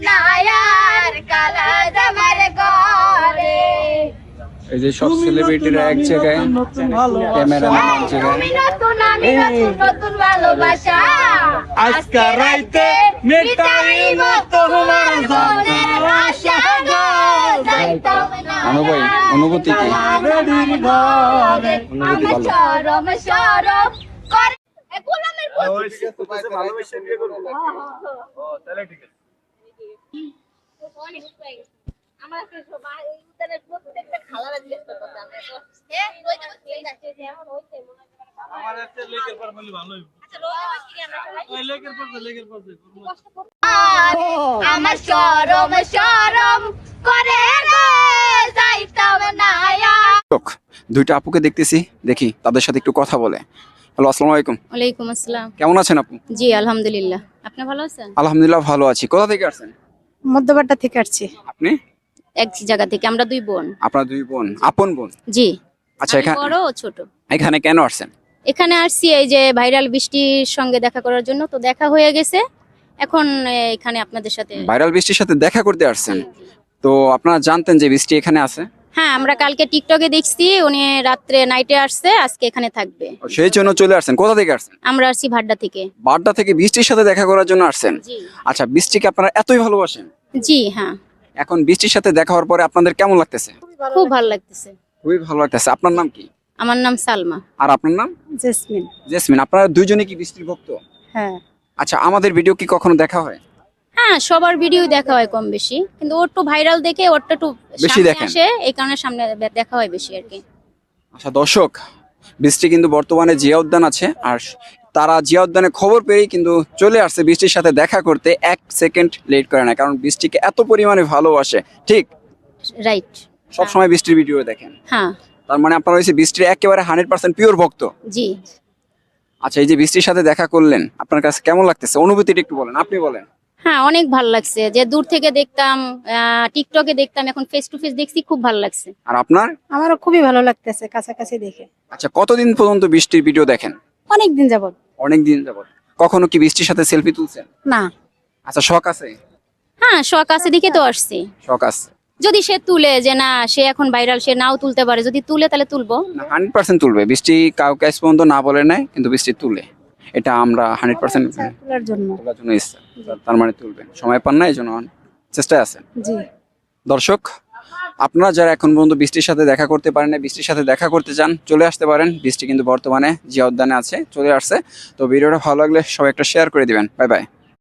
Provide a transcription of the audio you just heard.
না আর কালাজ আমার ঘরে। এই যে সব সেলিব্রিটিরা এক জায়গায়, ক্যামেরাম্যান এক জায়গায়। তুমি নতুন আমি নতুন, নতুন ভালোবাসা আজকে রাইতে মিটাইব তোমার মনের আশা গো, যাইতাম না ভাই অনুভূতি কি? নদীর ঘরে। অনুভূতি আমার ভালো। শরম শরম করে এ গোলামের আমার সবাই উদ্যানের প্রত্যেকটা খালারা জিজ্ঞেস করতে আমি ওই যাচ্ছে যে এমন হইছে মনে হয় আমার একটা লেকের পর বলি ভালো হইব। আচ্ছা রোজা কি আমরা সবাই ওই লেকের পর আমার শরম শরম করে গো, যাইতাম না লোক, দুইটা আপুকে দেখতেছি, দেখি তাদের সাথে একটু কথা বলে। হ্যালো, আসসালামু আলাইকুম। ওয়ালাইকুম আসসালাম। কেমন আছেন আপু? জি আলহামদুলিল্লাহ, আপনি ভালো আছেন? আলহামদুলিল্লাহ ভালো আছি। কোথা থেকে আসছেন মধ্যবাড্ডা থেকে আসছি। আপনি? এক জায়গা থেকে, আমরা দুই বোন। আপনার দুই বোন, আপন বোন? জি। আচ্ছা, আমি বড় ও ছোট। এখানে কেন আসছেন? এখানে আসছি এই যে ভাইরাল বৃষ্টির সঙ্গে দেখা করার জন্য, তো দেখা হয়ে গেছে এখন এখানে আপনাদের সাথে। ভাইরাল বৃষ্টির সাথে দেখা করতে আসছেন? তো আপনারা জানতেন যে বৃষ্টি এখানে আছে? হ্যাঁ, আমরা কালকে টিকটকে দেখছি উনি রাত্রে নাইটে আসছে, আজকে এখানে থাকবে। সেই জন্য চলে আসছেন। কোথা থেকে আসছেন? আমরা আসছি ভাড্ডা থেকে। বাড্ডা থেকে বৃষ্টির সাথে দেখা করার জন্য আসছেন? জি। আচ্ছা, বৃষ্টিকে আপনারা এতই ভালোবাসেন? জি হ্যাঁ, এখন বৃষ্টির সাথে দেখা হওয়ার পরে আপনাদের কেমন লাগতেছে? খুব ভালো লাগতেছে। খুবই ভালো লাগতেছে। আপনার নাম কি? আমার নাম সালমা। আর আপনার নাম? জেসমিন। জেসমিন। আপনারা দুইজনে কি বৃষ্টির ভক্ত? হ্যাঁ। আচ্ছা, আমাদের ভিডিও কি কখনো দেখা হয়? হ্যাঁ, সবার ভিডিও দেখা হয় কম বেশি, কিন্তু ওর তো ভাইরাল দেখে ওরটা একটু বেশি সামনে দেখেন। আসে, এই কারণে সামনে দেখা হয় বেশি আর কি। আচ্ছা দর্শক, বৃষ্টি কিন্তু বর্তমানে জিয়া উদ্যান আছে, আর তারা জিয়া উদ্যানে খবর পেয়েই কিন্তু চলে আসছে বৃষ্টির সাথে দেখা করতে। 1 সেকেন্ড লেট করে না, কারণ বৃষ্টিকে এত পরিমাণে ভালোবাসে। ঠিক রাইট। সবসময় বৃষ্টির ভিডিও দেখেন, হ্যাঁ। তার মানে আপনারা হচ্ছে বৃষ্টির একেবারে 100% পিওর ভক্ত। জি। আচ্ছা, এই যে বৃষ্টির সাথে দেখা করলেন, আপনার কাছে কেমন লাগতেছে? অনুভূতিটা একটু বলেন, আপনি বলেন। হ্যাঁ, অনেক ভালো লাগছে। যে দূর থেকে দেখতাম, টিকটকে দেখতাম, এখন ফেস টু ফেস দেখছি, খুব ভালো লাগছে। আর আপনার? আমারও খুবই ভালো লাগতেছে কাছাকাছি দেখে। আচ্ছা, কতদিন পর্যন্ত বৃষ্টির ভিডিও দেখেন? অনেকদিন যাবত। অনেক দিন যাবত। কখনো কি বৃষ্টির সাথে সেলফি তুলছেন? না। আচ্ছা, শখ আছে? হ্যাঁ, শখ আছে দেখে তো আসছি। শখ আছে। যদি সে তুলে, যে না সে এখন ভাইরাল, সে নাও তুলতে পারে, যদি তুলে তাহলে তুলবো। না, 100% তুলবে। বৃষ্টি কাউকে আজ পর্যন্ত না বলে নাই, কিন্তু বৃষ্টি তুলে, এটা আমরা 100% তোলার জন্য। তোলার জন্য ইচ্ছা। তার মানে তুলবেন, সময় পান না, এই জন্য চেষ্টায় আছেন। জি। দর্শক, আপনারা যারা এখন পর্যন্ত বৃষ্টির সাথে দেখা করতে পারেন না, বৃষ্টির সাথে দেখা করতে চান, চলে আসতে পারেন। বৃষ্টি কিন্তু বর্তমানে জিয়া উদ্যানে আছে, চলে আসছে। তো ভিডিওটা ভালো লাগলে সবাই একটা শেয়ার করে দিবেন। Bye bye.